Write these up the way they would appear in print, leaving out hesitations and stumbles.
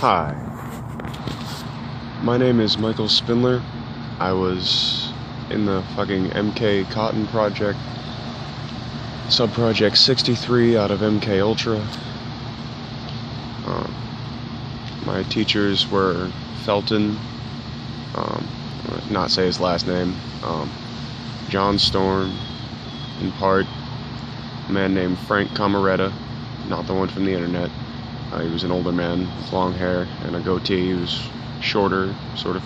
Hi, my name is Michael Spindler. I was in the fucking MK Cotton Project, Subproject 63 out of MK Ultra. My teachers were Felton, not say his last name, John Storm, in part, a man named Frank Camaretta, not the one from the internet. He was an older man with long hair and a goatee. He was shorter, sort of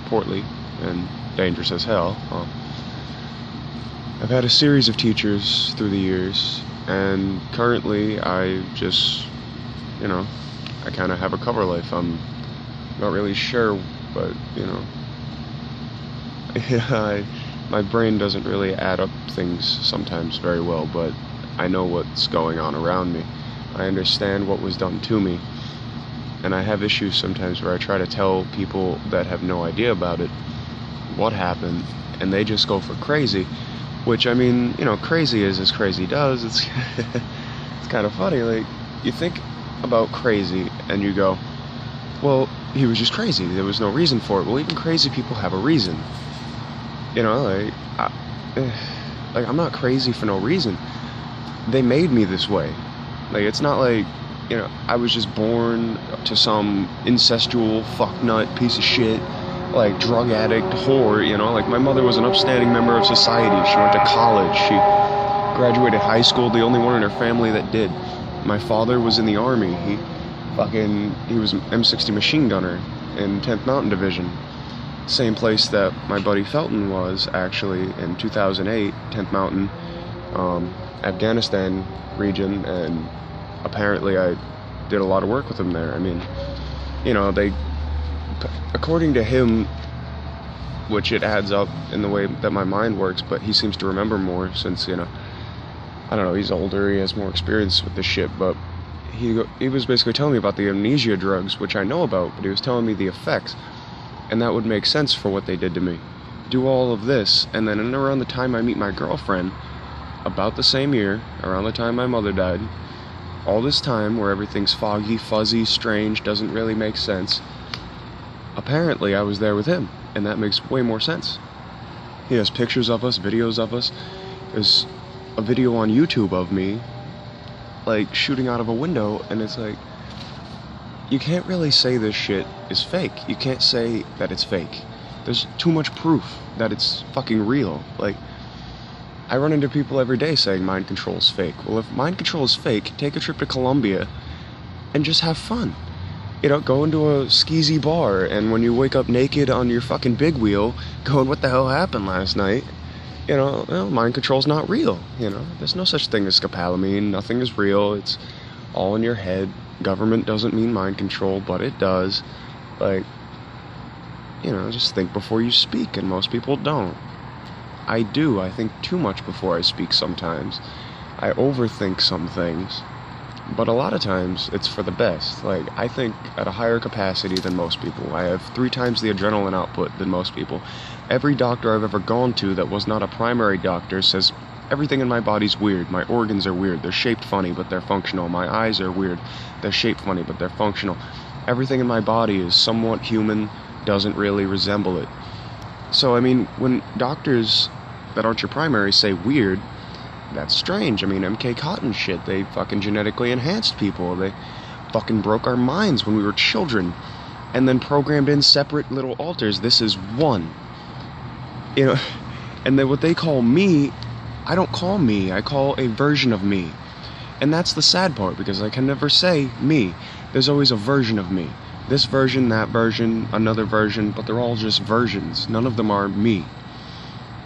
portly, and dangerous as hell. I've had a series of teachers through the years, and currently I just, I kind of have a cover life. I'm not really sure, but, my brain doesn't really add up things sometimes very well, but I know what's going on around me. I understand what was done to me, and I have issues sometimes where I try to tell people that have no idea about it what happened, and they just go for crazy, which, crazy is as crazy does. It's it's kind of funny. Like, you think about crazy and you go, well, he was just crazy, there was no reason for it. Well, even crazy people have a reason. I'm not crazy for no reason. They made me this way. Like, it's not like, I was just born to some incestual fucknut piece of shit, like, drug addict whore, Like, my mother was an upstanding member of society. She went to college. She graduated high school, the only one in her family that did. My father was in the Army. He was an M60 machine gunner in 10th Mountain Division. Same place that my buddy Felton was, actually, in 2008, 10th Mountain, Afghanistan region, and apparently I did a lot of work with him there. According to him, which it adds up in the way that my mind works, but he seems to remember more since, I don't know, he's older, he has more experience with this shit, but he was basically telling me about the amnesia drugs, which I know about, but he was telling me the effects, and that would make sense for what they did to me. Do all of this, and then around the time I meet my girlfriend, about the same year, around the time my mother died, all this time where everything's foggy, fuzzy, strange, doesn't really make sense, apparently I was there with him, and that makes way more sense. He has pictures of us, videos of us. There's a video on YouTube of me, like, shooting out of a window, and it's like, you can't really say this shit is fake. You can't say that it's fake. There's too much proof that it's fucking real. Like, I run into people every day saying mind control is fake. Well, if mind control is fake, take a trip to Colombia and just have fun. Go into a skeezy bar, and when you wake up naked on your fucking big wheel, going, what the hell happened last night? Mind control's not real. There's no such thing as scopolamine. Nothing is real. It's all in your head. Government doesn't mean mind control, but it does. Like, just think before you speak, and most people don't. I do. I think too much before I speak sometimes. I overthink some things. But a lot of times, it's for the best. Like, I think at a higher capacity than most people. I have 3 times the adrenaline output than most people. Every doctor I've ever gone to that was not a primary doctor says, everything in my body's weird. My organs are weird. They're shaped funny, but they're functional. My eyes are weird. They're shaped funny, but they're functional. Everything in my body is somewhat human, doesn't really resemble it. So, when doctors that aren't your primary say weird, that's strange. MK Cotton shit, they fucking genetically enhanced people. They fucking broke our minds when we were children, and then programmed in separate little alters. This is one. And then what they call me, I don't call me, I call a version of me. And that's the sad part, because I can never say me. There's always a version of me. This version, that version, another version, but they're all just versions. None of them are me.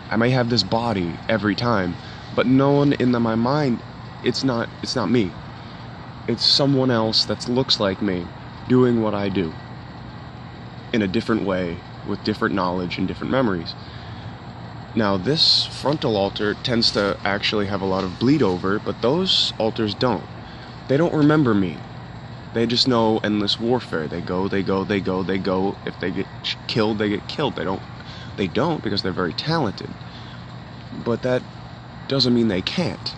I may have this body every time, but no one in my mind, it's not me. It's someone else that looks like me, doing what I do. In a different way, with different knowledge and different memories. Now, this frontal alter tends to actually have a lot of bleed over, but those alters don't. They don't remember me. They just know endless warfare. They go. If they get killed, they get killed. They don't because they're very talented. But that doesn't mean they can't.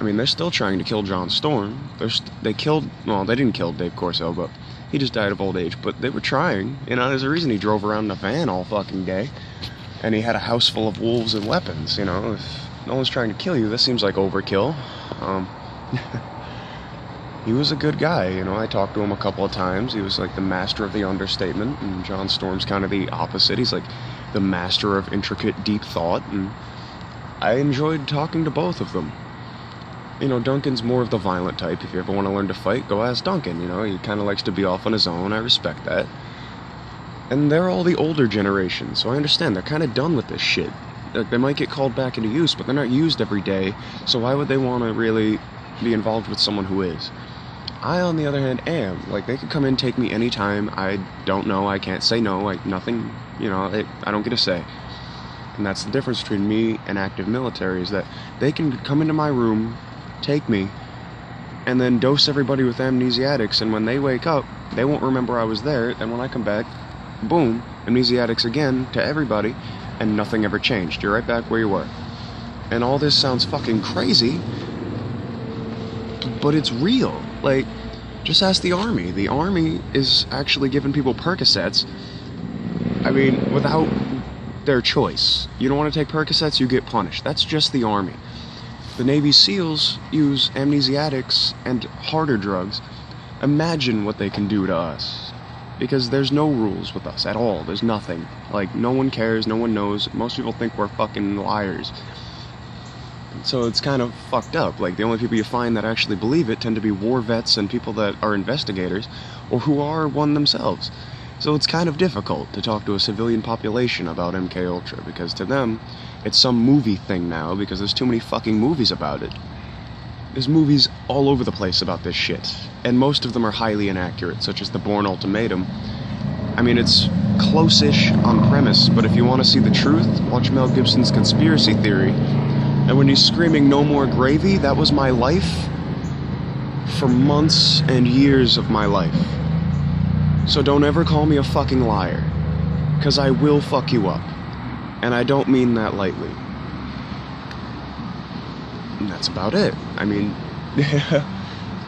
I mean, they're still trying to kill John Storm. They didn't kill Dave Corso, but he just died of old age. But they were trying. You know, there's a reason he drove around in a van all fucking day. And he had a house full of wolves and weapons, you know. If no one's trying to kill you, this seems like overkill. He was a good guy, you know. I talked to him a couple of times. He was like the master of the understatement, and John Storm's kind of the opposite. He's like the master of intricate, deep thought, and I enjoyed talking to both of them. You know, Duncan's more of the violent type. If you ever want to learn to fight, go ask Duncan, you know. He kind of likes to be off on his own. I respect that. And they're all the older generation, so I understand. They're kind of done with this shit. Like, they might get called back into use, but they're not used every day, so why would they want to really be involved with someone who is? I, on the other hand, am. Like, they could come in, take me anytime. I don't know. I can't say no. Like, nothing, you know, I don't get a say. And that's the difference between me and active military, is that they can come into my room, take me, and then dose everybody with amnesiatics, and when they wake up, they won't remember I was there, and when I come back, boom, amnesiatics again to everybody, and nothing ever changed. You're right back where you were. And all this sounds fucking crazy, but it's real. Like, just ask the Army. The Army is actually giving people Percocets, I mean, without their choice. You don't want to take Percocets, you get punished. That's just the Army. The Navy SEALs use amnesiatics and harder drugs. Imagine what they can do to us. Because there's no rules with us at all. There's nothing. Like, no one cares, no one knows. Most people think we're fucking liars. So it's kind of fucked up. Like, the only people you find that actually believe it tend to be war vets and people that are investigators, or who are one themselves. So it's kind of difficult to talk to a civilian population about MKUltra, because to them, it's some movie thing now, because there's too many fucking movies about it. There's movies all over the place about this shit, and most of them are highly inaccurate, such as The Bourne Ultimatum. I mean, it's close-ish on premise, but if you want to see the truth, watch Mel Gibson's Conspiracy Theory. And when he's screaming, "No more gravy," that was my life for months and years of my life. So don't ever call me a fucking liar, because I will fuck you up. And I don't mean that lightly. And that's about it. I mean,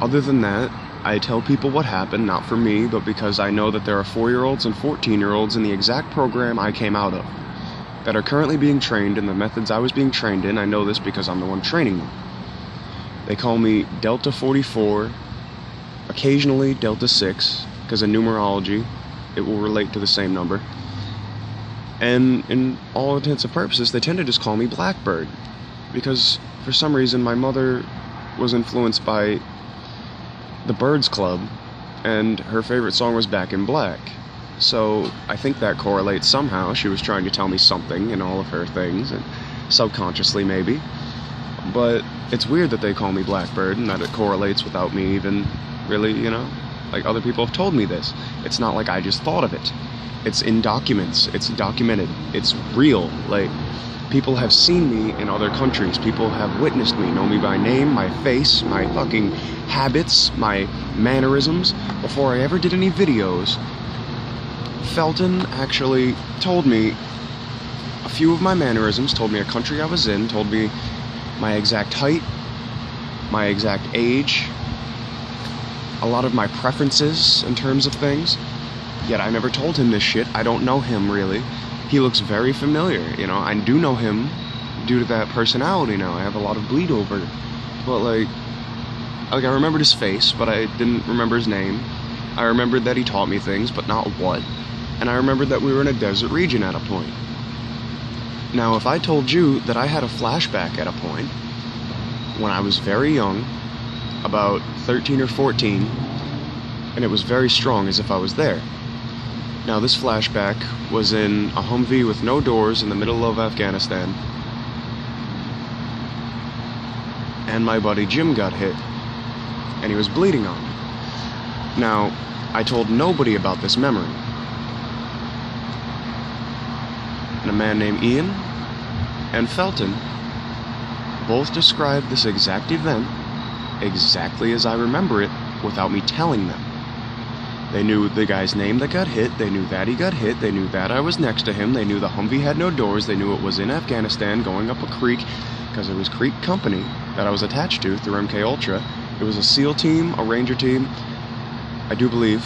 other than that, I tell people what happened, not for me, but because I know that there are 4-year-olds and 14-year-olds in the exact program I came out of, that are currently being trained in the methods I was being trained in. I know this because I'm the one training them. They call me Delta 44, occasionally Delta 6, because in numerology, it will relate to the same number. And in all intents and purposes, they tend to just call me Blackbird, because for some reason my mother was influenced by the Birds Club, and her favorite song was Back in Black. So I think that correlates somehow. She was trying to tell me something in all of her things, and subconsciously maybe. But it's weird that they call me Blackbird, and that it correlates without me even really, you know, like, other people have told me this. It's not like I just thought of it. It's in documents. It's documented. It's real. Like, people have seen me in other countries. People have witnessed me, know me by name, my face, my fucking habits, my mannerisms, before I ever did any videos. Felton actually told me a few of my mannerisms, told me a country I was in, told me my exact height, my exact age, a lot of my preferences in terms of things. Yet I never told him this shit. I don't know him, really. He looks very familiar, you know. I do know him due to that personality now. I have a lot of bleed over. But, like I remembered his face, but I didn't remember his name. I remembered that he taught me things, but not what. And I remembered that we were in a desert region at a point. Now, if I told you that I had a flashback at a point, when I was very young, about 13 or 14, and it was very strong, as if I was there. Now, this flashback was in a Humvee with no doors in the middle of Afghanistan, and my buddy Jim got hit, and he was bleeding on me. Now, I told nobody about this memory. And a man named Ian and Felton both described this exact event exactly as I remember it, without me telling them. They knew the guy's name that got hit, they knew that he got hit, they knew that I was next to him, they knew the Humvee had no doors, they knew it was in Afghanistan going up a creek, because it was Creek Company that I was attached to through MK Ultra. It was a SEAL team, a Ranger team, I do believe,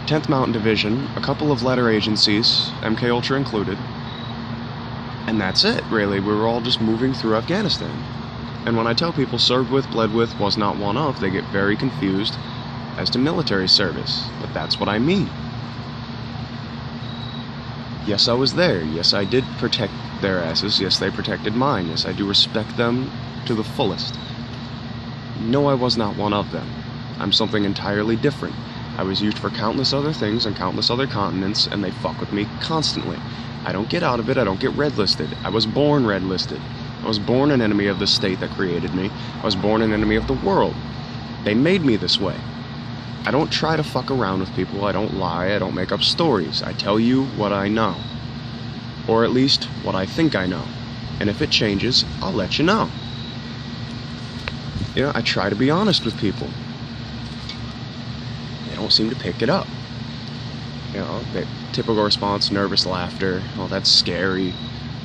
10th Mountain Division, a couple of letter agencies, MK Ultra included, and that's it, really. We were all just moving through Afghanistan. And when I tell people served with, bled with, was not one of, they get very confused as to military service. But that's what I mean. Yes, I was there. Yes, I did protect their asses. Yes, they protected mine. Yes, I do respect them to the fullest. No, I was not one of them. I'm something entirely different. I was used for countless other things on countless other continents, and they fuck with me constantly. I don't get out of it. I don't get red-listed. I was born red-listed. I was born an enemy of the state that created me. I was born an enemy of the world. They made me this way. I don't try to fuck around with people. I don't lie. I don't make up stories. I tell you what I know. Or at least what I think I know. And if it changes, I'll let you know. You know, I try to be honest with people. They don't seem to pick it up. You know, the typical response, nervous laughter. Oh, that's scary.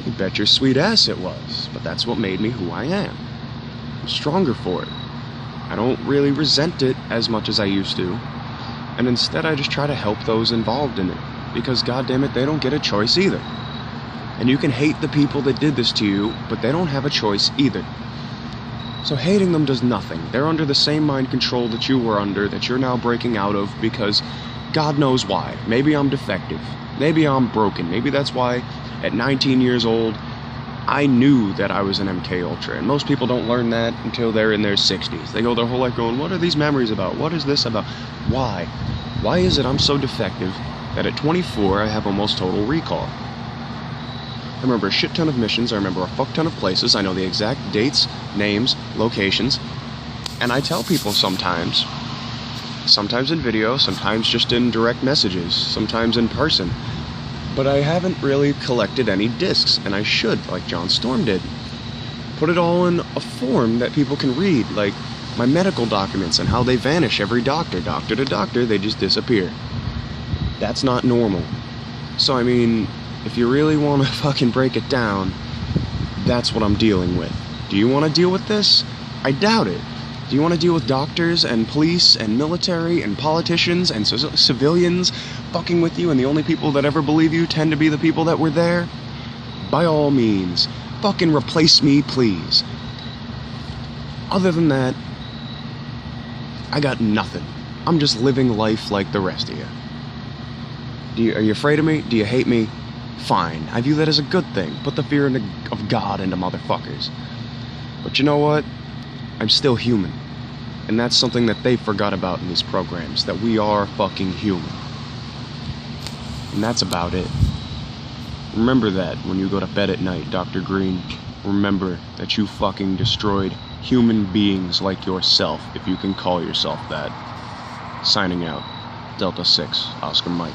You bet your sweet ass it was. But that's what made me who I am. I'm stronger for it. I don't really resent it as much as I used to. And instead I just try to help those involved in it. Because goddammit, they don't get a choice either. And you can hate the people that did this to you, but they don't have a choice either. So hating them does nothing. They're under the same mind control that you were under, that you're now breaking out of, because God knows why. Maybe I'm defective. Maybe I'm broken. Maybe that's why at 19 years old, I knew that I was an MK Ultra. And most people don't learn that until they're in their 60s. They go their whole life going, what are these memories about? What is this about? Why? Why is it I'm so defective that at 24 I have almost total recall? I remember a shit ton of missions, I remember a fuck ton of places, I know the exact dates, names, locations, and I tell people sometimes in video, sometimes just in direct messages, sometimes in person, but I haven't really collected any discs, and I should, like John Storm did. Put it all in a form that people can read, like my medical documents and how they vanish every doctor to doctor, they just disappear. That's not normal. So I mean, if you really want to fucking break it down, that's what I'm dealing with. Do you want to deal with this? I doubt it. Do you want to deal with doctors and police and military and politicians and civilians fucking with you, and the only people that ever believe you tend to be the people that were there? By all means, fucking replace me, please. Other than that, I got nothing. I'm just living life like the rest of you. Are you afraid of me? Do you hate me? Fine. I view that as a good thing. Put the fear of God into motherfuckers. But you know what? I'm still human. And that's something that they forgot about in these programs. That we are fucking human. And that's about it. Remember that when you go to bed at night, Dr. Green. Remember that you fucking destroyed human beings like yourself, if you can call yourself that. Signing out. Delta 6, Oscar Mike.